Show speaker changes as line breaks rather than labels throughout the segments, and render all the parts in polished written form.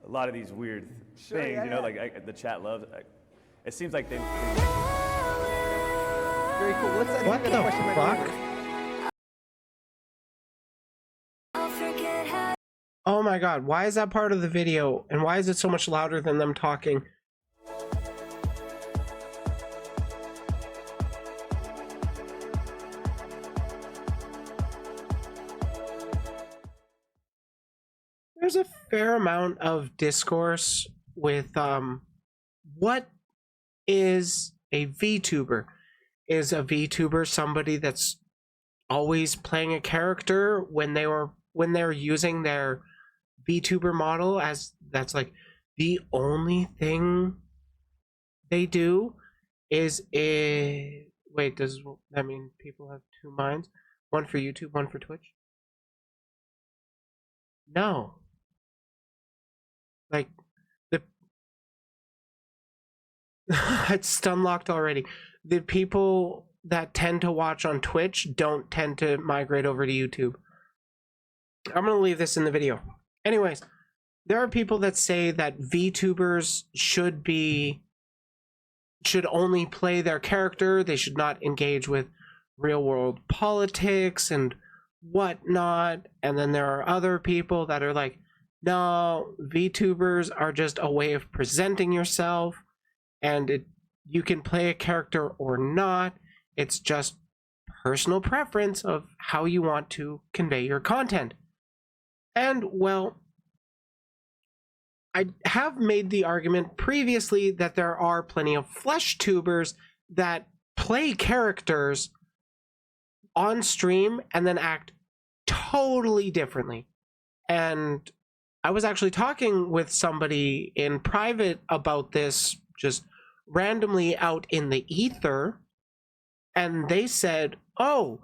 a lot of these weird things, you know, like the chat loves. It seems like they
very cool. Let's
what the fuck? Oh my god, why is that part of the video? And why is it so much louder than them talking? There's a fair amount of discourse with what is a VTuber? Is a VTuber somebody that's always playing a character when they're using their VTuber model as that's like the only thing they do? Is it wait, does that mean people have two minds? One for YouTube, one for Twitch? No. Like the it's stun locked already. The people that tend to watch on Twitch don't tend to migrate over to YouTube. I'm gonna leave this in the video. Anyways, there are people that say that VTubers should only play their character. They should not engage with real world politics and whatnot. And then there are other people that are like, no, VTubers are just a way of presenting yourself, and you can play a character or not. It's just personal preference of how you want to convey your content. And well, I have made the argument previously that there are plenty of flesh tubers that play characters on stream and then act totally differently. And I was actually talking with somebody in private about this just randomly out in the ether, and they said, oh,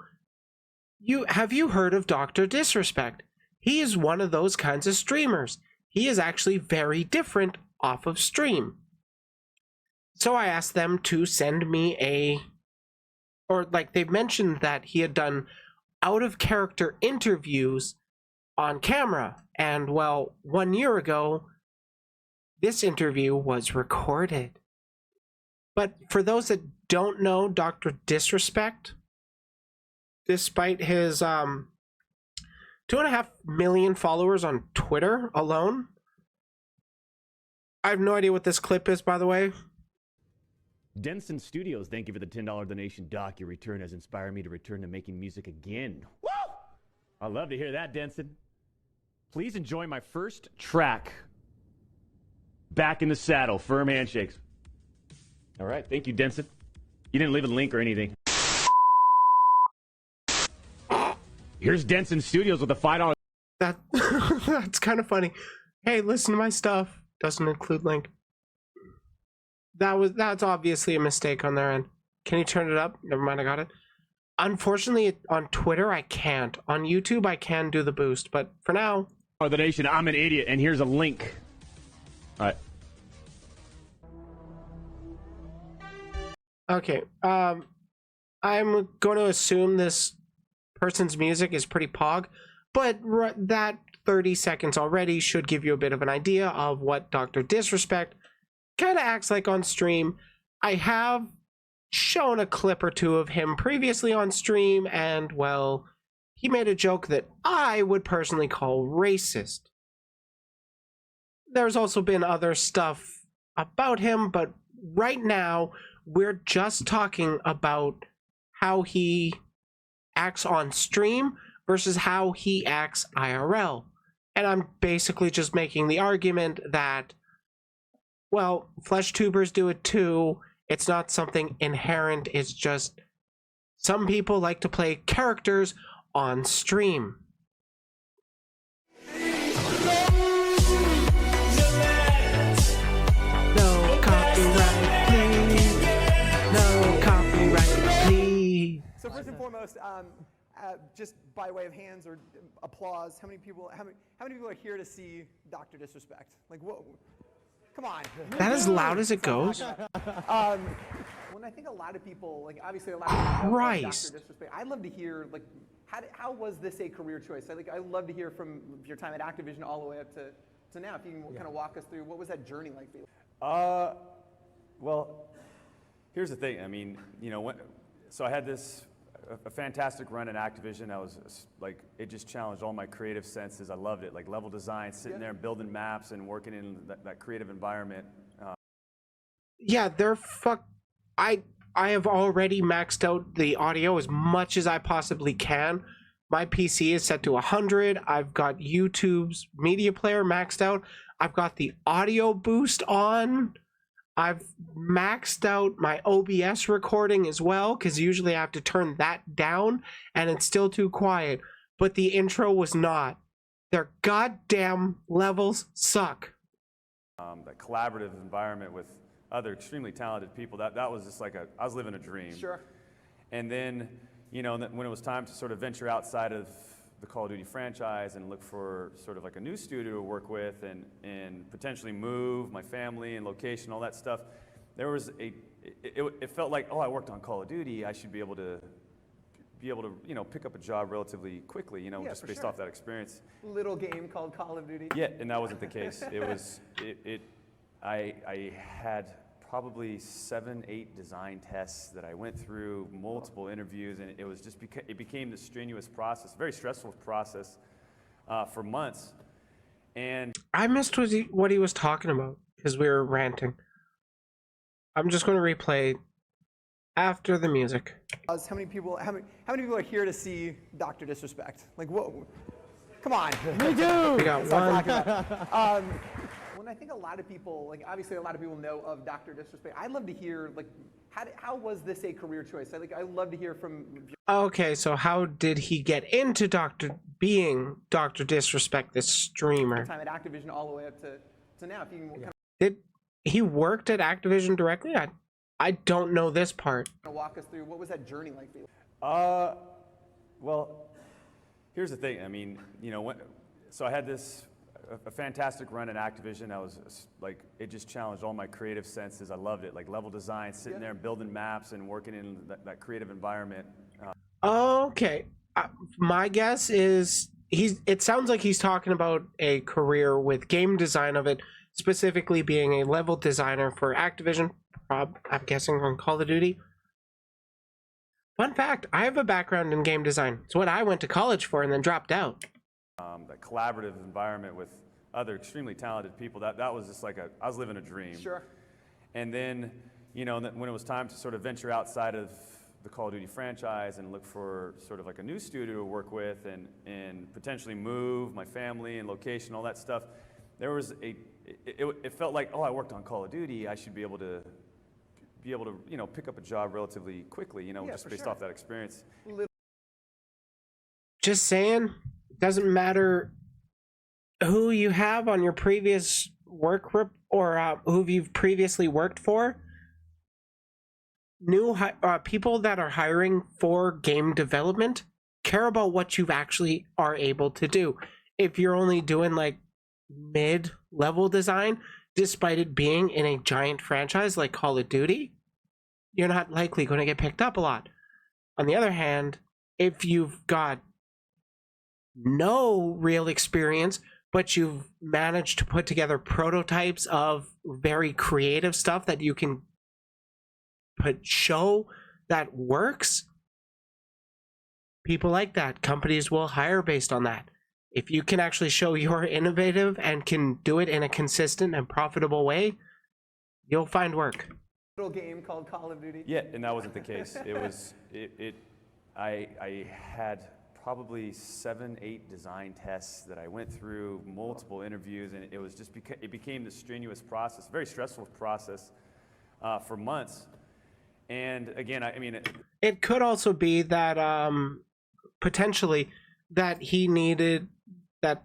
have you heard of drdisrespect? He is one of those kinds of streamers. He is actually very different off of stream. So I asked them to send me they mentioned that he had done out of character interviews on camera. And well, 1 year ago, this interview was recorded. But for those that don't know drdisrespect, despite his 2.5 million followers on Twitter alone, I have no idea what this clip is, by the way.
Denson Studios, thank you for the $10 donation. Doc, your return has inspired me to return to making music again. Woo! I love to hear that, Denson. Please enjoy my first track. Back in the Saddle, Firm Handshakes. All right, thank you, Denson. You didn't leave a link or anything. Here's Denson Studios with a $5.
That's kind of funny. Hey, listen to my stuff. Doesn't include link. That's obviously a mistake on their end. Can you turn it up? Never mind, I got it. Unfortunately, on Twitter I can't. On YouTube I can do the boost, but for now.
Oh, the nation, I'm an idiot, and here's a link. All right.
Okay. I'm going to assume this person's music is pretty pog, but that 30 seconds already should give you a bit of an idea of what drdisrespect kind of acts like on stream. I have shown a clip or two of him previously on stream, and well, he made a joke that I would personally call racist. There's also been other stuff about him, but right now we're just talking about how he acts on stream versus how he acts IRL. And I'm basically just making the argument that, well, flesh tubers do it too. It's not something inherent. It's just some people like to play characters on stream. No copyright, please. No copyright, please.
So first and foremost, just by way of hands or applause, how many people are here to see drdisrespect? Like, whoa. Come on.
That as loud as it goes?
When I think a lot of people, like obviously a lot of people know drdisrespect, I'd love to hear, like, how was this a career choice? I'd love to hear from your time at Activision all the way up to So now, if you can kind of walk us through, what was that journey like for you?
Well, here's the thing. I mean, so I had a fantastic run in Activision. I was like, it just challenged all my creative senses. I loved it, like level design, sitting there and building maps and working in that creative environment.
Yeah, I have already maxed out the audio as much as I possibly can. My PC is set to 100. I've got YouTube's media player maxed out. I've got the audio boost on. I've maxed out my OBS recording as well, because usually I have to turn that down and it's still too quiet. But the intro was not. Their goddamn levels suck.
That collaborative environment with other extremely talented people, that was just like I was living a dream.
Sure.
And then, when it was time to sort of venture outside of the Call of Duty franchise and look for sort of like a new studio to work with and potentially move my family and location, all that stuff, there was it felt like, oh, I worked on Call of Duty, I should be able to pick up a job relatively quickly, just based off that experience.
Little game called Call of Duty.
Yeah, and that wasn't the case. It was, I had probably 7, 8 design tests that I went through, multiple interviews, and it was just it became this strenuous process, very stressful process for months. And
I missed what he was talking about because we were ranting. I'm just going to replay after the music.
How many people are here to see Dr. Disrespect? Like, whoa, come on.
Me too.
We got one.
When I think a lot of people, like obviously a lot of people know of Dr. Disrespect, I'd love to hear, like, how was this a career choice? I'd love to hear from.
Okay, so how did he get into being Dr. Disrespect, this streamer?
Time at Activision all the way up to now. If you can kind
Did he worked at Activision directly? I don't know this part.
of walk us through, what was that journey like for you?
Well, here's the thing. I mean, so I had a fantastic run in Activision. I was like, it just challenged all my creative senses. I loved it, like level design, sitting there and building maps and working in that creative environment.
Okay, my guess is it sounds like he's talking about a career with game design of it, specifically being a level designer for Activision. I'm guessing on Call of Duty. Fun fact, I have a background in game design. It's what I went to college for and then dropped out.
That collaborative environment with other extremely talented people, that was just like I was living a dream.
Sure.
And then, when it was time to sort of venture outside of the Call of Duty franchise and look for sort of like a new studio to work with and potentially move my family and location, all that stuff, there was it felt like, oh, I worked on Call of Duty, I should be able to pick up a job relatively quickly, just based off that experience.
Just saying, doesn't matter who you have on your previous work or who you've previously worked for. New people that are hiring for game development care about what you actually are able to do. If you're only doing like mid-level design, despite it being in a giant franchise like Call of Duty, you're not likely going to get picked up a lot. On the other hand, if you've got no real experience, but you've managed to put together prototypes of very creative stuff that you can show that works, people like that. Companies will hire based on that. If you can actually show you're innovative and can do it in a consistent and profitable way, you'll find work.
Little game called Call of Duty.
Yeah, and that wasn't the case. It was I had probably 7, 8 design tests that I went through, multiple interviews, and it was just it became this strenuous process, very stressful process for months. And again, I mean,
it could also be that potentially that he needed that.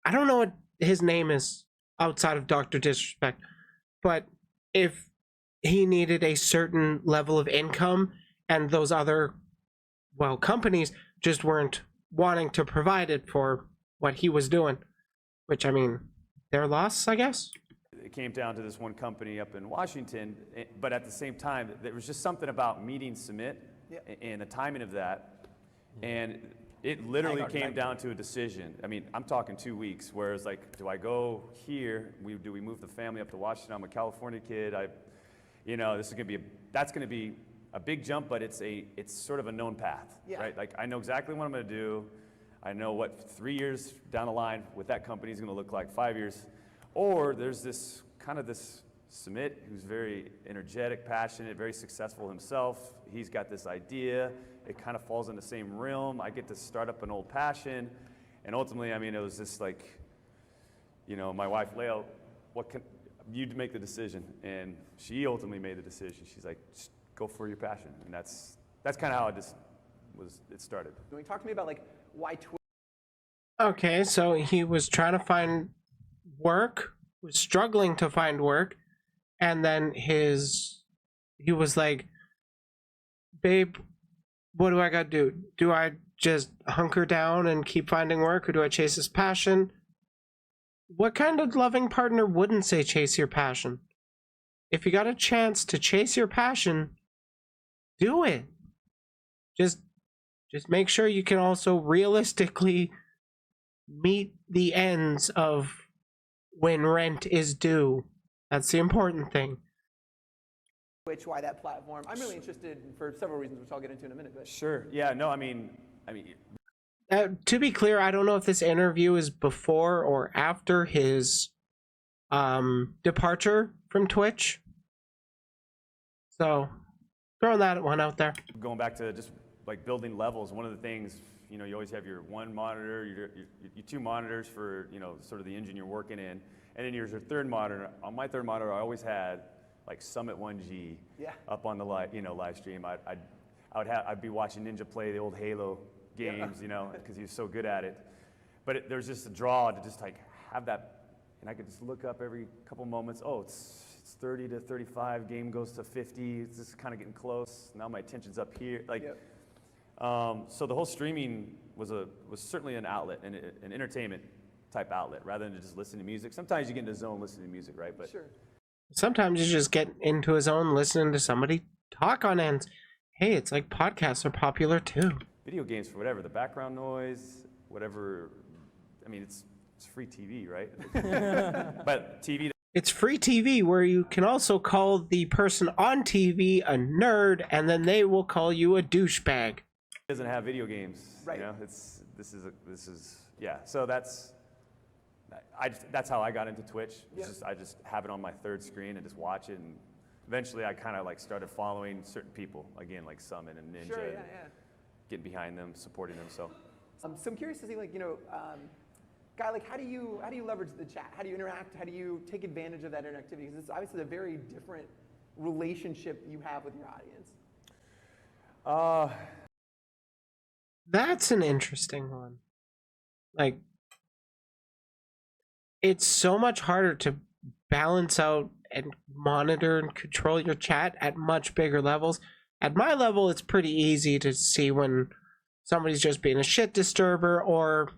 I don't know what his name is outside of Dr. Disrespect, but if he needed a certain level of income and those other, well, companies just weren't wanting to provide it for what he was doing, which, I mean, their loss, I guess.
it came down to this one company up in Washington, but at the same time, there was just something about meeting Submit and the timing of that. And It literally came down to a decision. I mean, I'm talking 2 weeks, where it's like, do I go here? Do we move the family up to Washington? I'm a California kid. This is that's gonna be a big jump, but it's sort of a known path, right? Like, I know exactly what I'm gonna do. I know what 3 years down the line what that company is gonna look like, 5 years. Or there's this Sumit who's very energetic, passionate, very successful himself. He's got this idea. It kind of falls in the same realm. I get to start up an old passion. And ultimately, I mean, it was just like, my wife, Leo, you'd make the decision. And she ultimately made the decision. She's like, just go for your passion. And that's kind of how it started.
Talk to me about like why Twitch.
Okay, so he was trying to find work, was struggling to find work, and then he was like, babe, what do I gotta do? Do I just hunker down and keep finding work, or do I chase his passion? What kind of loving partner wouldn't say chase your passion? If you got a chance to chase your passion, do it. Just make sure you can also realistically meet the ends of when rent is due. That's the important thing.
Twitch, why that platform? I'm really interested for several reasons, which I'll get into in a minute. But.
Sure. Yeah. No. I mean.
To be clear, I don't know if this interview is before or after his departure from Twitch. So, throwing that one out there.
Going back to just like building levels, one of the things, you always have your one monitor, your 2 monitors for, sort of the engine you're working in, and then your third monitor. On my third monitor, I always had like Summit 1G up on the live stream. I'd be watching Ninja play the old Halo games, because he was so good at it. But there's just a draw to just like have that, and I could just look up every couple moments. Oh, it's 30 to 35. Game goes to 50. It's just kind of getting close. Now my attention's up here. So the whole streaming was certainly an outlet, an entertainment type outlet, rather than just listening to music. Sometimes you get into the zone listening to music, right? But
sure.
Sometimes you just get into his own listening to somebody talk on ends. Hey, it's like podcasts are popular too.
Video games, for whatever, the background noise, whatever. I mean, it's free TV, right? But TV.
It's free TV where you can also call the person on TV a nerd, and then they will call you a douchebag.
Doesn't have video games,
right?
This is yeah. So that's how I got into Twitch. I just have it on my third screen and just watch it, and eventually I kind of like started following certain people again, like Summit and Ninja.
Sure,
getting behind them, supporting them. So
I'm curious to see, like, Guy, like, how do you leverage the chat? How do you interact? How do you take advantage of that interactivity? Because it's obviously a very different relationship you have with your audience.
That's an interesting one. Like, it's so much harder to balance out and monitor and control your chat at much bigger levels. At my level, it's pretty easy to see when somebody's just being a shit disturber, or,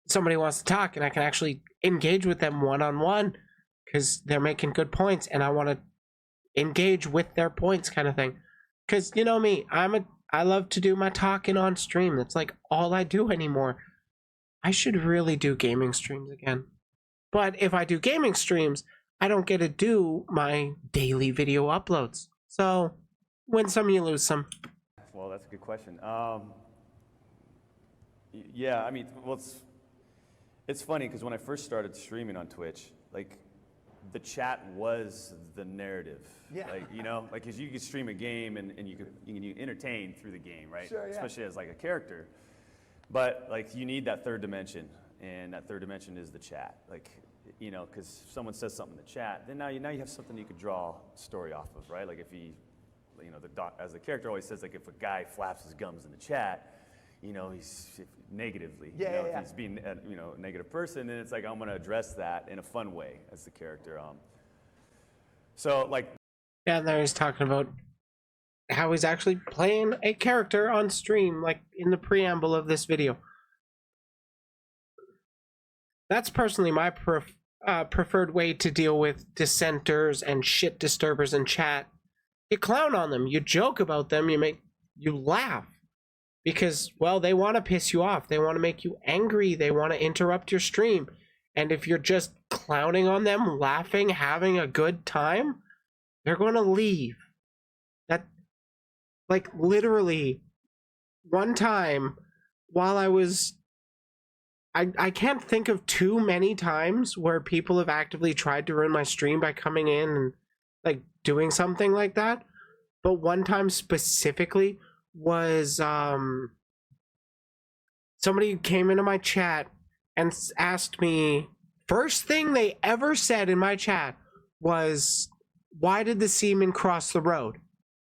somebody wants to talk and I can actually engage with them one-on-one because they're making good points and I want to engage with their points, kind of thing. Because you know me, I love to do my talking on stream. That's like all I do anymore. I should really do gaming streams again. But if I do gaming streams, I don't get to do my daily video uploads. So, win some, you lose some.
Well, that's a good question. Yeah, I mean, well, it's funny because when I first started streaming on Twitch, like, the chat was the narrative.
Yeah.
Like, because you could stream a game and you can entertain through the game, right?
Sure, yeah.
Especially as like a character. But like, you need that third dimension, and that third dimension is the chat. Like, because if someone says something in the chat, then now you have something you could draw a story off of, right? Like if as the character always says, like if a guy flaps his gums in the chat, he's negatively. If he's being a negative person, then it's like, I'm going to address that in a fun way as the character. So like.
Yeah, and there he's talking about how he's actually playing a character on stream, like in the preamble of this video. That's personally my preferred way to deal with dissenters and shit disturbers in chat. You clown on them, you joke about them, you laugh. because, well, they want to piss you off. They want to make you angry. They want to interrupt your stream. And if you're just clowning on them, laughing, having a good time, they're going to leave. That, like, literally, one time while I was, I can't think of too many times where people have actively tried to ruin my stream by coming in and, like, doing something like that. But one time specifically was, somebody came into my chat and asked me, first thing they ever said in my chat was, why did the seaman cross the road?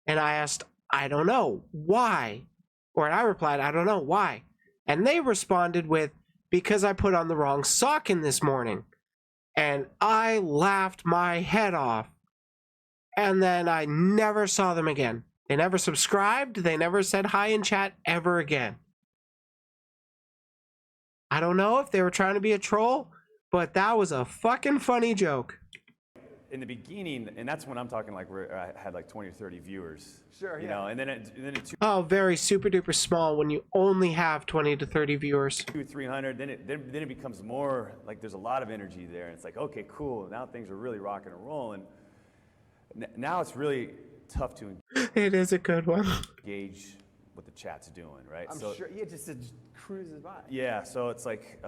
And I asked, I don't know, why? Or I replied, I don't know, why? And they responded with, because I put on the wrong sock in this morning. And I laughed my head off. And then I never saw them again. They never subscribed. They never said hi in chat ever again. I don't know if they were trying to be a troll, but that was a fucking funny joke.
In the beginning, and that's when I'm talking like where I had like 20 or 30 viewers.
Sure,
you
yeah.
know, and then it
Oh, very super duper small when you only have 20 to 30 viewers.
200, 300, then it becomes more like there's a lot of energy there, and it's like, okay, cool, now things are really rocking and rolling. Now it's really tough to
It is a good one.
engage what the chat's doing, right?
I'm sure. Yeah, it just cruises by.
Yeah, so it's like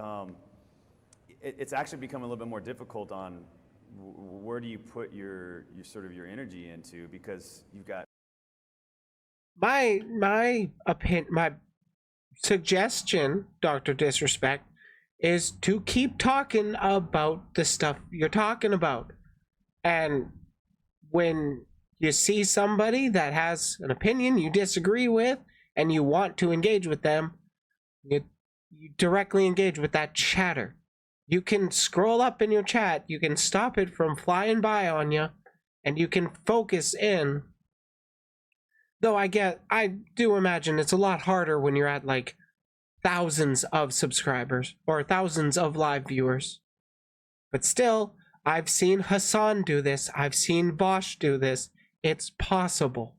it's actually become a little bit more difficult on where do you put your sort of your energy into, because you've got
My suggestion, Dr. Disrespect, is to keep talking about the stuff you're talking about. And when you see somebody that has an opinion you disagree with and you want to engage with them, you directly engage with that chatter. You can scroll up in your chat, you can stop it from flying by on you, and you can focus in. Though I do imagine it's a lot harder when you're at like thousands of subscribers or thousands of live viewers. But still, I've seen Hassan do this. I've seen Bosch do this. It's possible.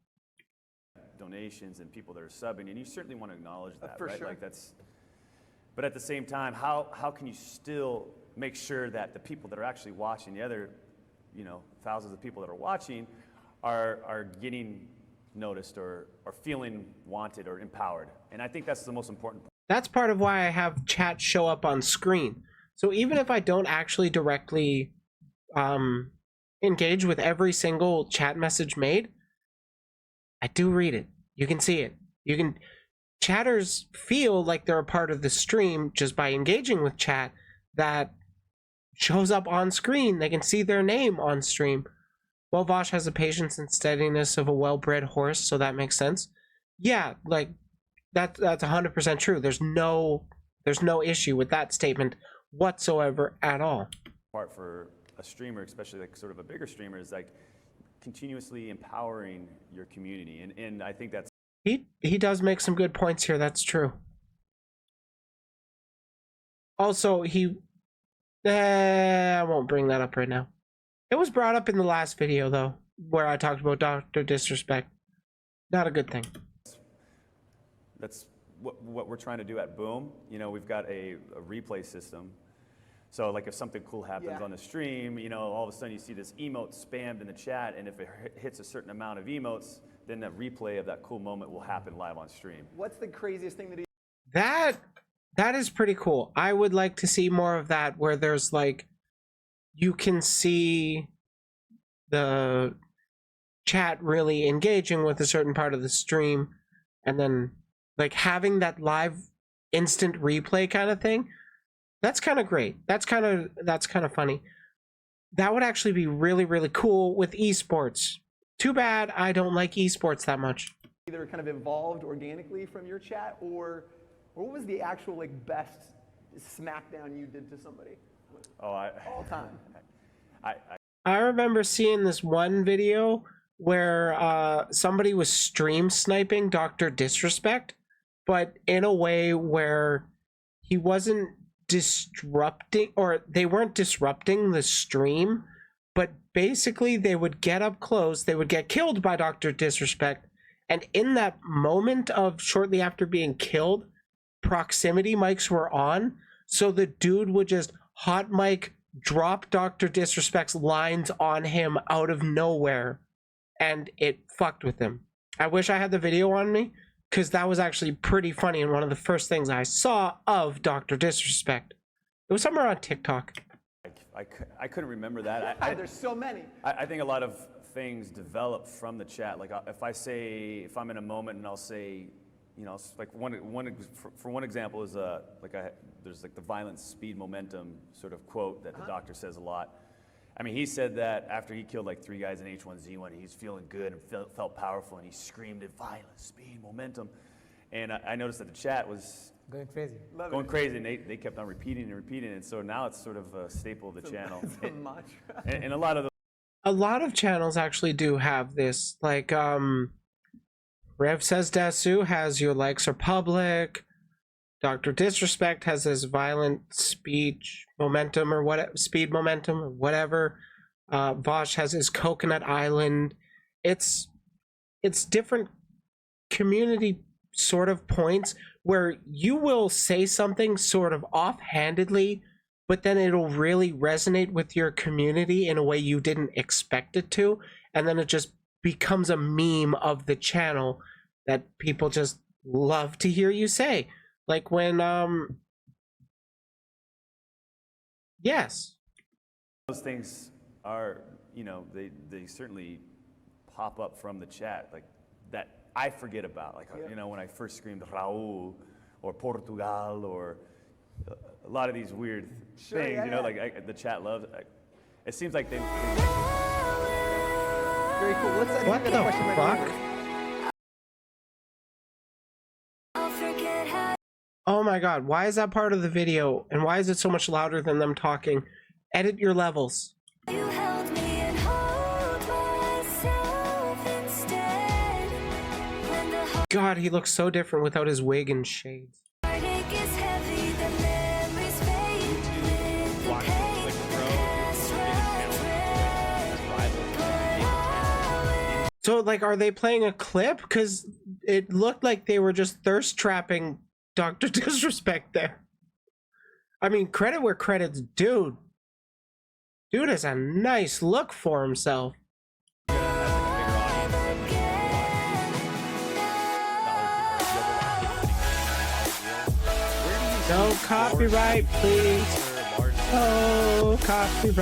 donations and people that are subbing, and you certainly want to acknowledge that,
For
right?
sure.
Like that's. But at the same time, how can you still make sure that the people that are actually watching, the other, thousands of people that are watching, are getting noticed or feeling wanted or empowered? And I think that's the most important part.
That's part of why I have chat show up on screen. So even if I don't actually directly engage with every single chat message made, I do read it. You can see it. Chatters feel like they're a part of the stream just by engaging with chat that shows up on screen. They can see their name on stream. Well, Vosh has the patience and steadiness of a well-bred horse, so that makes sense. Yeah, like that's 100% true. There's no issue with that statement whatsoever at all.
Part for a streamer, especially like sort of a bigger streamer, is like continuously empowering your community, and I think that's.
He does make some good points here. That's true. Also, I won't bring that up right now. It was brought up in the last video though, where I talked about Dr. Disrespect. Not a good thing.
That's what we're trying to do at Boom. We've got a replay system. So like if something cool happens on the stream, all of a sudden you see this emote spammed in the chat, and if it hits a certain amount of emotes, then that replay of that cool moment will happen live on stream.
What's the craziest thing that he...
That is pretty cool. I would like to see more of that, where there's like, you can see the chat really engaging with a certain part of the stream, and then like having that live instant replay kind of thing. That's kind of great. That's kind of funny. That would actually be really, really cool with esports. Too bad I don't like esports that much.
Either kind of evolved organically from your chat, or what was the actual like best smackdown you did to somebody? All time.
I remember seeing this one video where somebody was stream sniping Dr. Disrespect, but in a way where he wasn't disrupting, or they weren't disrupting the stream, but basically they would get up close, they would get killed by Dr. Disrespect, And in that moment of shortly after being killed, proximity mics were on. So the dude would just hot mic drop Dr. Disrespect's lines on him out of nowhere. And it fucked with him. I wish I had the video on me, because that was actually pretty funny and one of the first things I saw of Dr. Disrespect. It was somewhere on TikTok.
I couldn't remember that.
There's so many.
I think a lot of things develop from the chat. Like if I'm in a moment and I'll say, you know, like for one example is there's like the violence, speed, momentum sort of quote that the doctor says a lot. I mean, he said that after he killed like 3 guys in H1Z1, he's feeling good and felt powerful, and he screamed at violence, speed, momentum. And I noticed that the chat was
Going crazy.
going crazy, and they kept on repeating and repeating it. So now it's sort of a staple of the channel.
It's a mantra.
And a lot of
A lot of channels actually do have this. Like, Rev Says Desu has Your Likes Are Public. Dr. Disrespect has his violent speech momentum or what, speed momentum or whatever. Vosh has his Coconut Island. It's different community sort of points where you will say something sort of offhandedly, but then it'll really resonate with your community in a way you didn't expect it to, and then it just becomes a meme of the channel that people just love to hear you say. Like when yes,
those things are, you know, they certainly pop up from the chat, like that I forget about. Like, you know, when I first screamed Raul or Portugal or a lot of these weird things, you know, like the chat loves it. It seems like they
Very cool. Let's
what the fuck? Oh my god, why is that part of the video? And why is it so much louder than them talking? Edit your levels. God, he looks so different without his wig and shades. So, like, are they playing a clip? Because it looked like they were just thirst trapping Dr. Disrespect there. I mean, credit where credit's due. Dude has a nice look for himself. No copyright, please. Oh, copyright.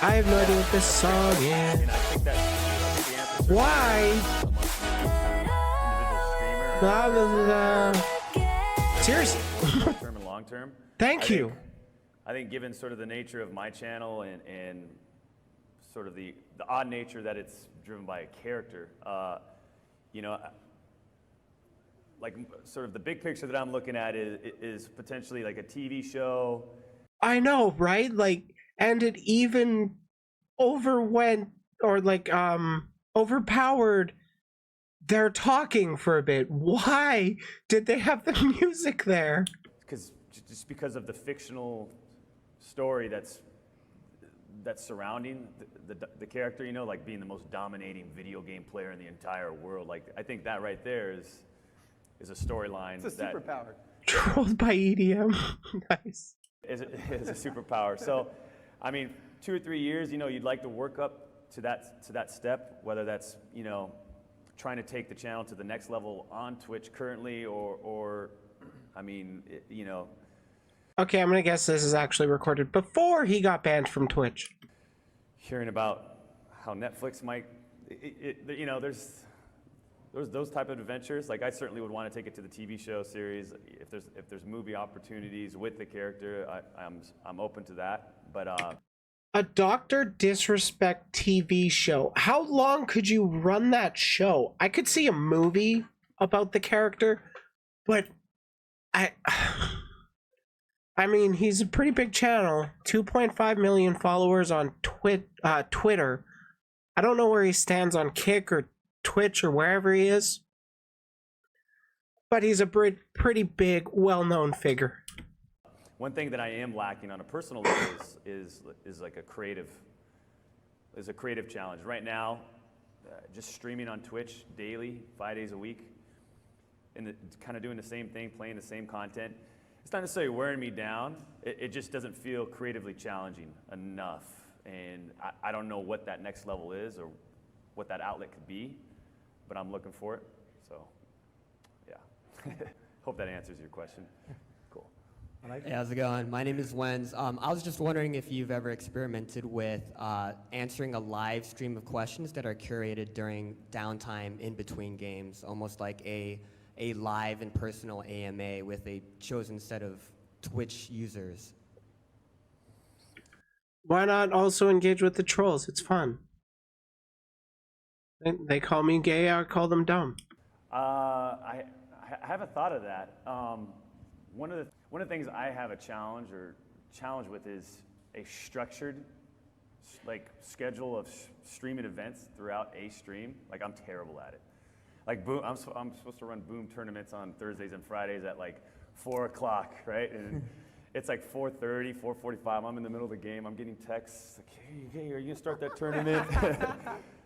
I have no idea what this song is. Why? Blah, blah, blah. Seriously.
term and long term.
Thank you.
I think given sort of the nature of my channel and sort of the odd nature that it's driven by a character, you know, like sort of the big picture that I'm looking at is potentially like a TV show.
I know, right? Like, and it even overwent or like overpowered their talking for a bit. Why did they have the music there?
Just because of the fictional story that's surrounding the character, you know, like being the most dominating video game player in the entire world. Like, I think that right there is a storyline.
It's a superpower.
Trolled by EDM. Nice.
Is a superpower. So, I mean, 2 or 3 years, you know, you'd like to work up to that step, whether that's, you know, trying to take the channel to the next level on Twitch currently, or I mean, you know.
Okay, I'm gonna guess this is actually recorded before he got banned from Twitch.
Hearing about how Netflix might, you know, there's those type of adventures. Like, I certainly would want to take it to the TV show series. If there's movie opportunities with the character, I'm open to that. But
a Dr. Disrespect TV show. How long could you run that show? I could see a movie about the character, but I mean, he's a pretty big channel. 2.5 million followers on Twitter. I don't know where he stands on Kick or Twitch or wherever he is, but he's a pretty big, well-known figure.
one thing that I am lacking on a personal level is like a creative challenge. Right now, just streaming on Twitch daily, 5 days a week, and kind of doing the same thing, playing the same content. It's not necessarily wearing me down. It just doesn't feel creatively challenging enough. And I don't know what that next level is or what that outlet could be, but I'm looking for it. So, yeah. Hope that answers your question. Cool.
Hey, how's it going? My name is Wenz. I was just wondering if you've ever experimented with answering a live stream of questions that are curated during downtime in between games, almost like a live and personal AMA with a chosen set of Twitch users.
Why not also engage with the trolls? It's fun. They call me gay, I call them dumb.
I haven't thought of that. One of the things I have a challenge with is a structured schedule of streaming events throughout a stream. Like, I'm terrible at it. Like, boom, I'm supposed to run boom tournaments on Thursdays and Fridays at like 4 o'clock, right? And it's like 4:30, 4:45. I'm in the middle of the game. I'm getting texts like, hey, are you gonna start that tournament?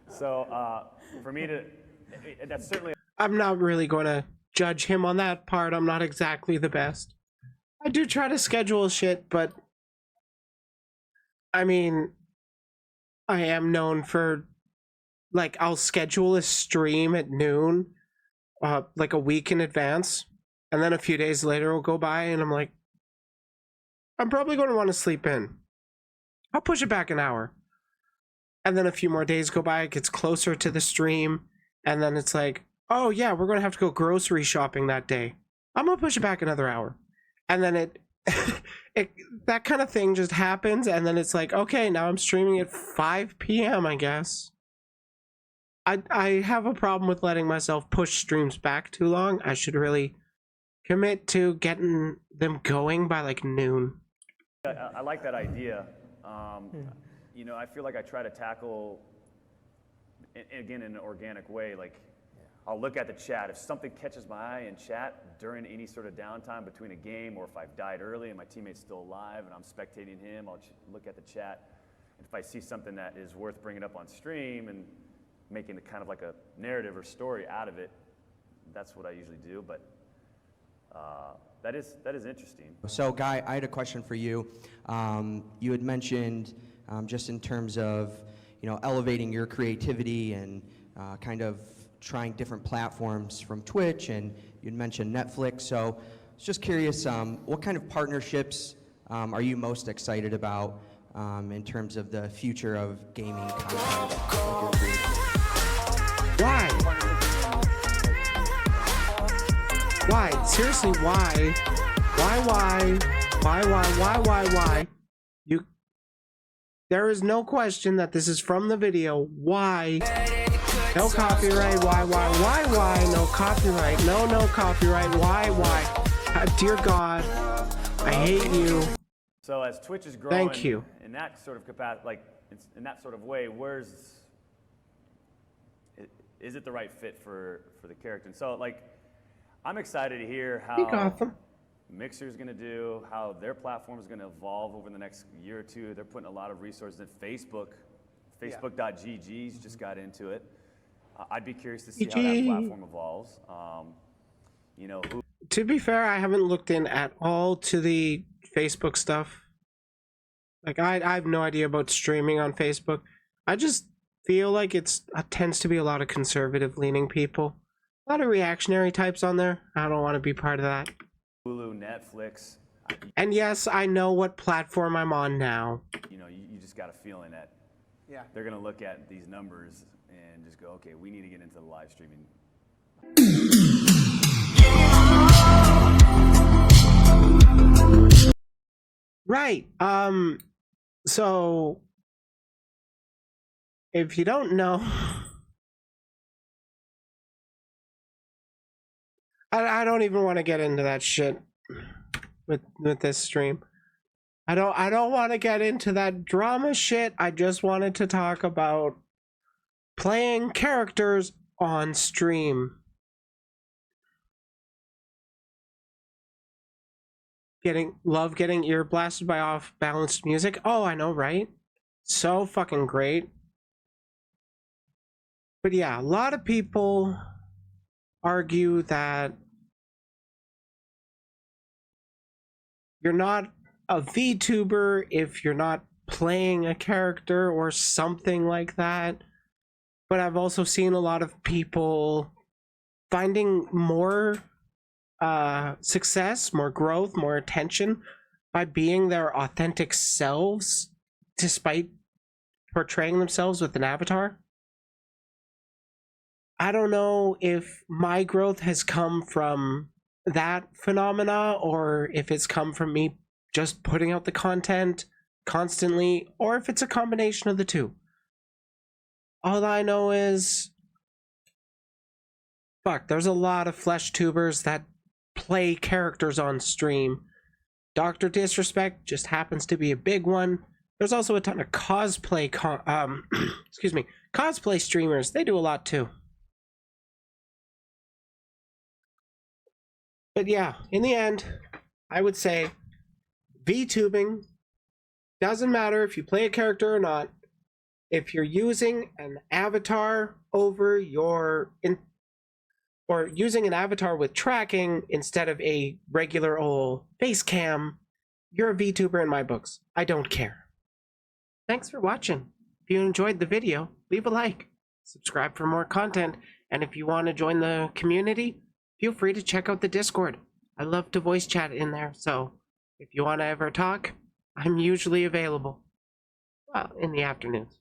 So for me that's certainly.
I'm not really going to judge him on that part. I'm not exactly the best. I do try to schedule shit, but I mean, I am known for, like, I'll schedule a stream at noon, like a week in advance, and then a few days later will go by and I'm like, I'm probably going to want to sleep in. I'll push it back an hour. And then a few more days go by, it gets closer to the stream, and then it's like, oh yeah, we're going to have to go grocery shopping that day. I'm going to push it back another hour. And then that kind of thing just happens, and then it's like, okay, now I'm streaming at 5 p.m., I guess. I have a problem with letting myself push streams back too long. I should really commit to getting them going by like noon.
I like that idea. You know, I feel like I try to tackle, again, in an organic way. Like, I'll look at the chat. If something catches my eye in chat during any sort of downtime between a game, or if I've died early and my teammate's still alive and I'm spectating him, I'll look at the chat. And if I see something that is worth bringing up on stream and making it kind of like a narrative or story out of it, that's what I usually do. But that is interesting.
So, Guy, I had a question for you. You had mentioned just in terms of, you know, elevating your creativity and kind of trying different platforms from Twitch, and you'd mentioned Netflix. So, I was just curious, what kind of partnerships are you most excited about in terms of the future of gaming content?
Why? Why? Seriously, why? Why? There is no question that this is from the video. Why? No copyright. Why? No copyright. No copyright. Why? Dear God, I hate you.
So as Twitch is growing,
Thank you.
In that sort of capacity, like in that sort of way, is it the right fit for the character? And so, like, I'm excited to hear how Mixer's going to do, how their platform is going to evolve over the next year or two. They're putting a lot of resources in. Facebook.gg's just got into it. I'd be curious to see how that platform evolves. You know,
to be fair, I haven't looked in at all to the Facebook stuff. Like, I have no idea about streaming on Facebook. I just feel like it tends to be a lot of conservative leaning people. A lot of reactionary types on there. I don't want to be part of that.
Hulu, Netflix.
And yes, I know what platform I'm on now.
You know, you just got a feeling that they're going to look at these numbers and just go, okay, we need to get into the live streaming.
Right. So if you don't know, I don't even want to get into that shit with this stream. I don't want to get into that drama shit. I just wanted to talk about playing characters on stream. Love getting ear blasted by off-balanced music. Oh, I know, right? So fucking great. But yeah, a lot of people argue that you're not a VTuber if you're not playing a character or something like that. But I've also seen a lot of people finding more success, more growth, more attention by being their authentic selves despite portraying themselves with an avatar. I don't know if my growth has come from that phenomena or if it's come from me just putting out the content constantly, or if it's a combination of the two. All I know is, fuck, there's a lot of flesh tubers that play characters on stream. drdisrespect just happens to be a big one. There's also a ton of cosplay cosplay streamers. They do a lot too. But yeah, in the end, I would say VTubing doesn't matter if you play a character or not. If you're using an avatar over or using an avatar with tracking instead of a regular old face cam, you're a VTuber in my books. I don't care. Thanks for watching. If you enjoyed the video, leave a like, subscribe for more content, and if you want to join the community, feel free to check out the Discord. I love to voice chat in there, so if you want to ever talk, I'm usually available. Well, in the afternoons.